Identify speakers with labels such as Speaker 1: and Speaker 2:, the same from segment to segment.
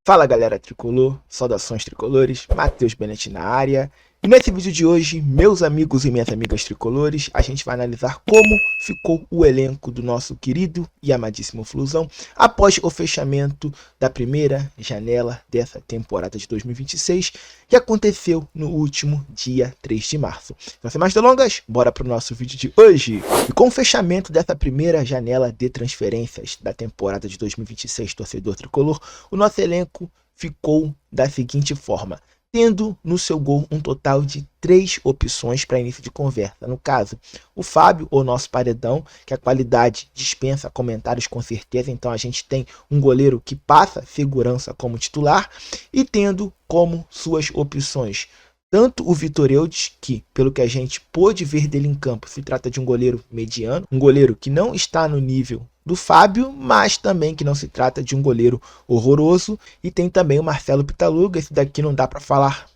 Speaker 1: Fala galera tricolor, saudações tricolores, Matheus Benetti na área. E nesse vídeo de hoje, meus amigos e minhas amigas tricolores, a gente vai analisar como ficou o elenco do nosso querido e amadíssimo Flusão após o fechamento da primeira janela dessa temporada de 2026, que aconteceu no último dia 3 de março. Então, sem mais delongas, bora para o nosso vídeo de hoje. E com o fechamento dessa primeira janela de transferências da temporada de 2026, torcedor tricolor, o nosso elenco ficou da seguinte forma: tendo no seu gol um total de 3 opções para início de conversa. No caso, o Fábio, o nosso paredão, que a qualidade dispensa comentários com certeza, então a gente tem um goleiro que passa segurança como titular, e tendo como suas opções tanto o Vitor Eudes, que pelo que a gente pôde ver dele em campo, se trata de um goleiro mediano, um goleiro que não está no nível do Fábio, mas também que não se trata de um goleiro horroroso. E tem também o Marcelo Pitaluga. Esse daqui não dá para falar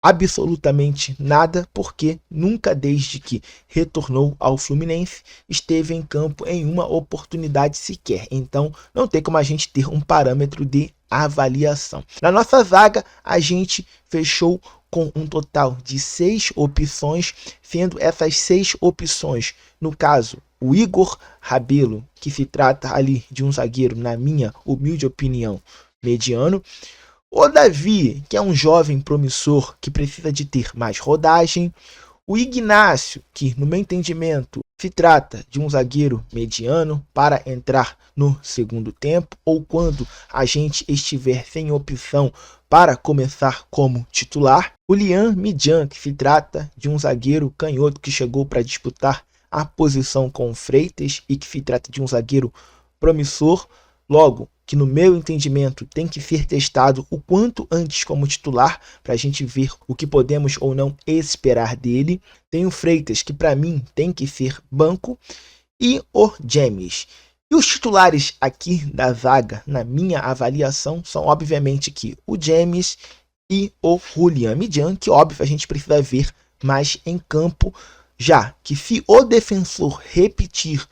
Speaker 1: absolutamente nada, porque nunca desde que retornou ao Fluminense esteve em campo em uma oportunidade sequer. Então não tem como a gente ter um parâmetro de avaliação. Na nossa zaga a gente fechou com um total de 6 opções, sendo essas 6 opções, no caso, o Igor Rabelo, que se trata ali de um zagueiro, na minha humilde opinião, mediano. O Davi, que é um jovem promissor que precisa de ter mais rodagem. O Ignacio, que no meu entendimento se trata de um zagueiro mediano para entrar no segundo tempo, ou quando a gente estiver sem opção para começar como titular. O Lian Midjan, que se trata de um zagueiro canhoto que chegou para disputar a posição com o Freitas e que se trata de um zagueiro promissor, logo que no meu entendimento tem que ser testado o quanto antes como titular para a gente ver o que podemos ou não esperar dele. Tem o Freitas, que para mim tem que ser banco, e o James. E os titulares aqui da zaga, na minha avaliação, são obviamente que o James e o Julian Midjan, que óbvio a gente precisa ver mais em campo, já que se o defensor repetir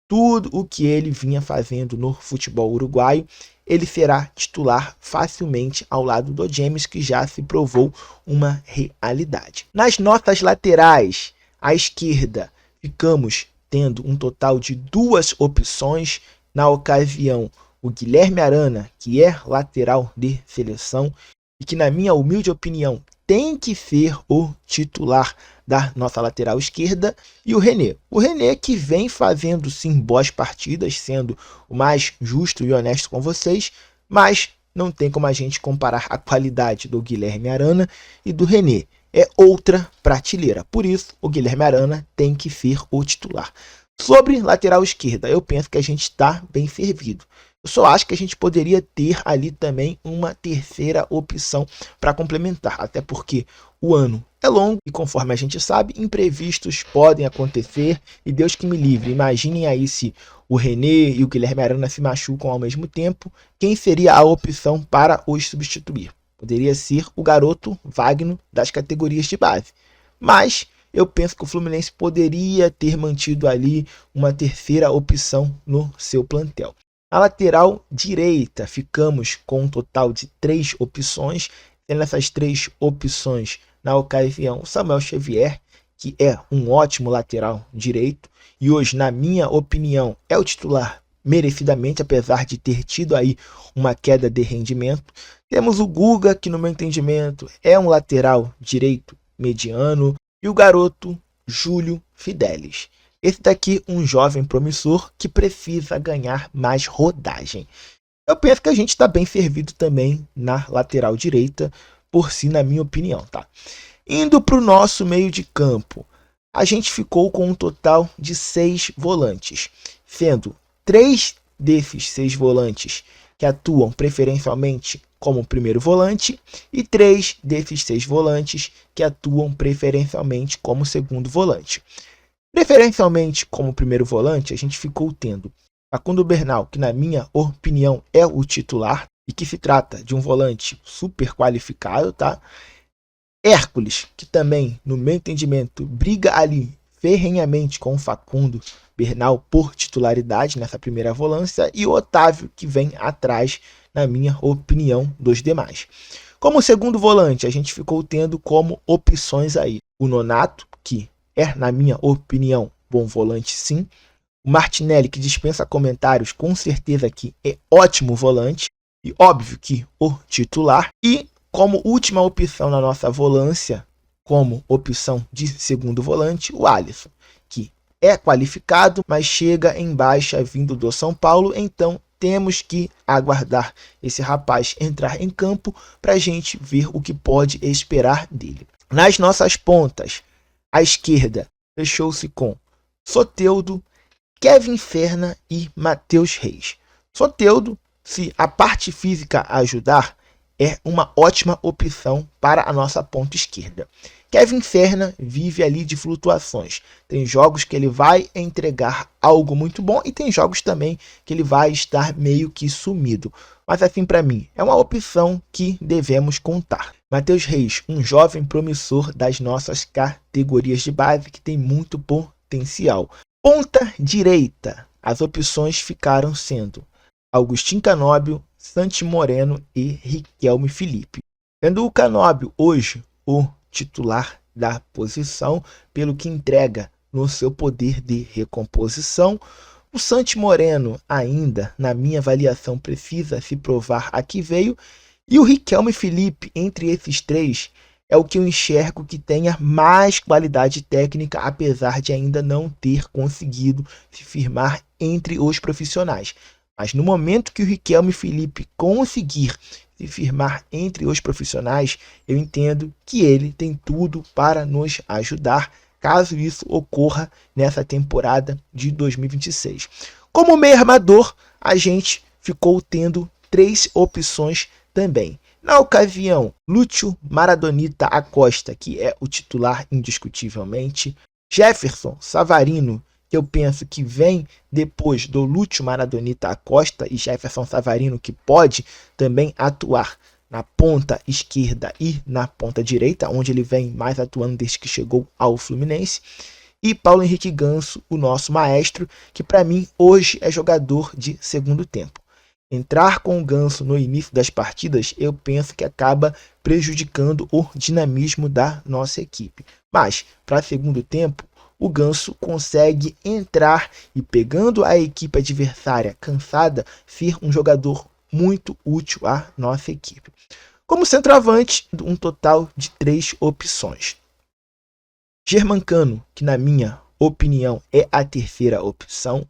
Speaker 1: tudo o que ele vinha fazendo no futebol uruguaio, ele será titular facilmente ao lado do James, que já se provou uma realidade. Nas nossas laterais, à esquerda, ficamos tendo um total de 2 opções. Na ocasião, o Guilherme Arana, que é lateral de seleção e que, na minha humilde opinião, tem que ser o titular da nossa lateral esquerda, e o René. O René, que vem fazendo sim boas partidas, sendo o mais justo e honesto com vocês, mas não tem como a gente comparar a qualidade do Guilherme Arana e do René. É outra prateleira. Por isso, o Guilherme Arana tem que ser o titular. Sobre lateral esquerda, eu penso que a gente está bem servido. Eu só acho que a gente poderia ter ali também uma terceira opção para complementar, até porque o ano é longo e, conforme a gente sabe, imprevistos podem acontecer, e Deus que me livre. Imaginem aí se o René e o Guilherme Arana se machucam ao mesmo tempo, quem seria a opção para os substituir? Poderia ser o garoto Wagner das categorias de base, mas eu penso que o Fluminense poderia ter mantido ali uma terceira opção no seu plantel. Na lateral direita, ficamos com um total de 3 opções. Tendo essas 3 opções, na ocasião, o Samuel Xavier, que é um ótimo lateral direito, e hoje, na minha opinião, é o titular merecidamente, apesar de ter tido aí uma queda de rendimento. Temos o Guga, que no meu entendimento é um lateral direito mediano, e o garoto Júlio Fidelis. Esse daqui, um jovem promissor que precisa ganhar mais rodagem. Eu penso que a gente está bem servido também na lateral direita, por si, na minha opinião, tá? Indo para o nosso meio de campo, a gente ficou com um total de 6 volantes, sendo 3 desses 6 volantes que atuam preferencialmente como primeiro volante e 3 desses 6 volantes que atuam preferencialmente como segundo volante. Preferencialmente como primeiro volante, a gente ficou tendo Facundo Bernal, que na minha opinião é o titular e que se trata de um volante super qualificado, tá? Hércules, que também, no meu entendimento, briga ali ferrenhamente com o Facundo Bernal por titularidade nessa primeira volância e o Otávio que vem atrás, na minha opinião, dos demais. Como segundo volante, a gente ficou tendo como opções aí o Nonato, que é, na minha opinião, bom volante sim. O Martinelli, que dispensa comentários, com certeza que é ótimo volante. E óbvio que o titular. E como última opção na nossa volância, como opção de segundo volante, o Alisson, que é qualificado, mas chega em baixa vindo do São Paulo, então temos que aguardar esse rapaz entrar em campo para a gente ver o que pode esperar dele. Nas nossas pontas, à esquerda, fechou-se com Soteldo, Kevin Ferna e Matheus Reis. Soteldo, se a parte física ajudar, é uma ótima opção para a nossa ponta esquerda. Kevin Ferna vive ali de flutuações. Tem jogos que ele vai entregar algo muito bom e tem jogos também que ele vai estar meio que sumido. Mas assim, para mim, é uma opção que devemos contar. Matheus Reis, um jovem promissor das nossas categorias de base que tem muito potencial. Ponta direita, as opções ficaram sendo Agustín Canóbio, Santi Moreno e Riquelme Felipe. Sendo o Canóbio hoje o titular da posição, pelo que entrega no seu poder de recomposição. O Santi Moreno ainda, na minha avaliação, precisa se provar a que veio. E o Riquelme Felipe, entre esses três, é o que eu enxergo que tenha mais qualidade técnica, apesar de ainda não ter conseguido se firmar entre os profissionais. Mas no momento que o Riquelme Felipe conseguir se firmar entre os profissionais, eu entendo que ele tem tudo para nos ajudar, caso isso ocorra nessa temporada de 2026. Como meio armador, a gente ficou tendo 3 opções também. Na ocasião, Lúcio Maradonita Acosta, que é o titular indiscutivelmente, Jefferson Savarino, que eu penso que vem depois do Lúcio Maradonita Acosta, e Jefferson Savarino, que pode também atuar na ponta esquerda e na ponta direita, onde ele vem mais atuando desde que chegou ao Fluminense. E Paulo Henrique Ganso, o nosso maestro, que para mim hoje é jogador de segundo tempo. Entrar com o Ganso no início das partidas, eu penso que acaba prejudicando o dinamismo da nossa equipe. Mas, para segundo tempo, o Ganso consegue entrar e, pegando a equipe adversária cansada, ser um jogador muito útil à nossa equipe. Como centroavante, um total de 3 opções. Germancano, que na minha opinião é a terceira opção,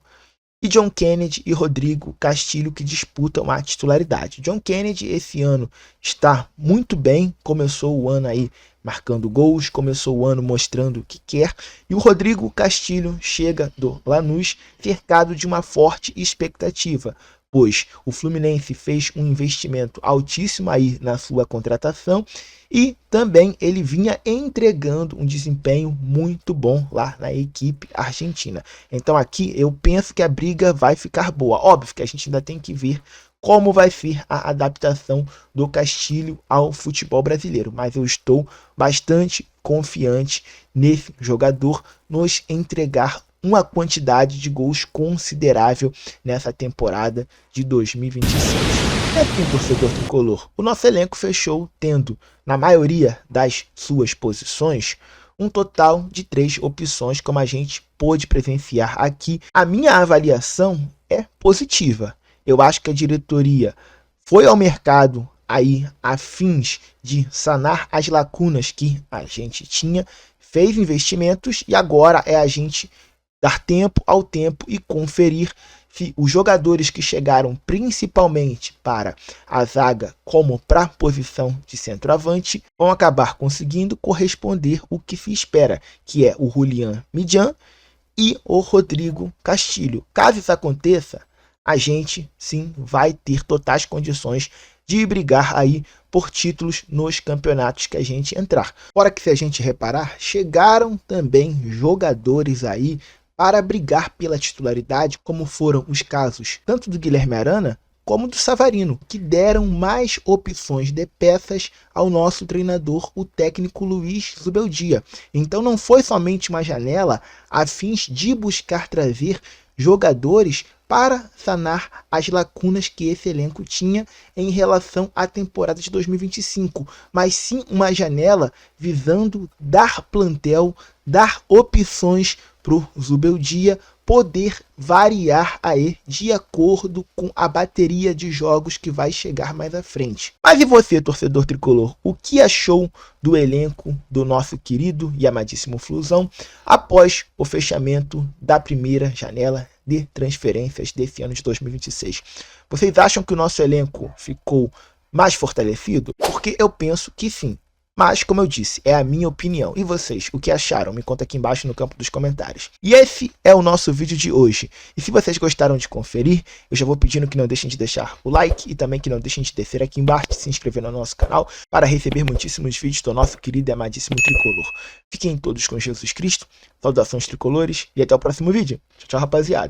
Speaker 1: e John Kennedy e Rodrigo Castilho, que disputam a titularidade. John Kennedy esse ano está muito bem, começou o ano aí marcando gols, começou o ano mostrando o que quer, e o Rodrigo Castilho chega do Lanús cercado de uma forte expectativa, pois o Fluminense fez um investimento altíssimo aí na sua contratação e também ele vinha entregando um desempenho muito bom lá na equipe argentina. Então aqui eu penso que a briga vai ficar boa. Óbvio que a gente ainda tem que ver como vai ser a adaptação do Castilho ao futebol brasileiro, mas eu estou bastante confiante nesse jogador nos entregar uma quantidade de gols considerável nessa temporada de 2026. E assim, torcedor tricolor, o nosso elenco fechou tendo, na maioria das suas posições, um total de 3 opções, como a gente pôde presenciar aqui. A minha avaliação é positiva. Eu acho que a diretoria foi ao mercado aí a fins de sanar as lacunas que a gente tinha, fez investimentos e agora é a gente dar tempo ao tempo e conferir se os jogadores que chegaram principalmente para a zaga como para a posição de centroavante vão acabar conseguindo corresponder o que se espera, que é o Julián Midjan e o Rodrigo Castilho. Caso isso aconteça, a gente sim vai ter totais condições de brigar aí por títulos nos campeonatos que a gente entrar. Fora que, se a gente reparar, chegaram também jogadores aí para brigar pela titularidade, como foram os casos tanto do Guilherme Arana como do Savarino, que deram mais opções de peças ao nosso treinador, o técnico Luiz Zubeldia. Então não foi somente uma janela a fins de buscar trazer jogadores para sanar as lacunas que esse elenco tinha em relação à temporada de 2025, mas sim uma janela visando dar plantel, dar opções para o Zubeldia poder variar aí de acordo com a bateria de jogos que vai chegar mais à frente. Mas e você, torcedor tricolor, o que achou do elenco do nosso querido e amadíssimo Flusão após o fechamento da primeira janela de transferências desse ano de 2026? Vocês acham que o nosso elenco ficou mais fortalecido? Porque eu penso que sim. Mas, como eu disse, é a minha opinião. E vocês, o que acharam? Me conta aqui embaixo no campo dos comentários. E esse é o nosso vídeo de hoje. E se vocês gostaram de conferir, eu já vou pedindo que não deixem de deixar o like e também que não deixem de descer aqui embaixo e se inscrever no nosso canal para receber muitíssimos vídeos do nosso querido e amadíssimo tricolor. Fiquem todos com Jesus Cristo, saudações tricolores e até o próximo vídeo. Tchau, tchau, rapaziada.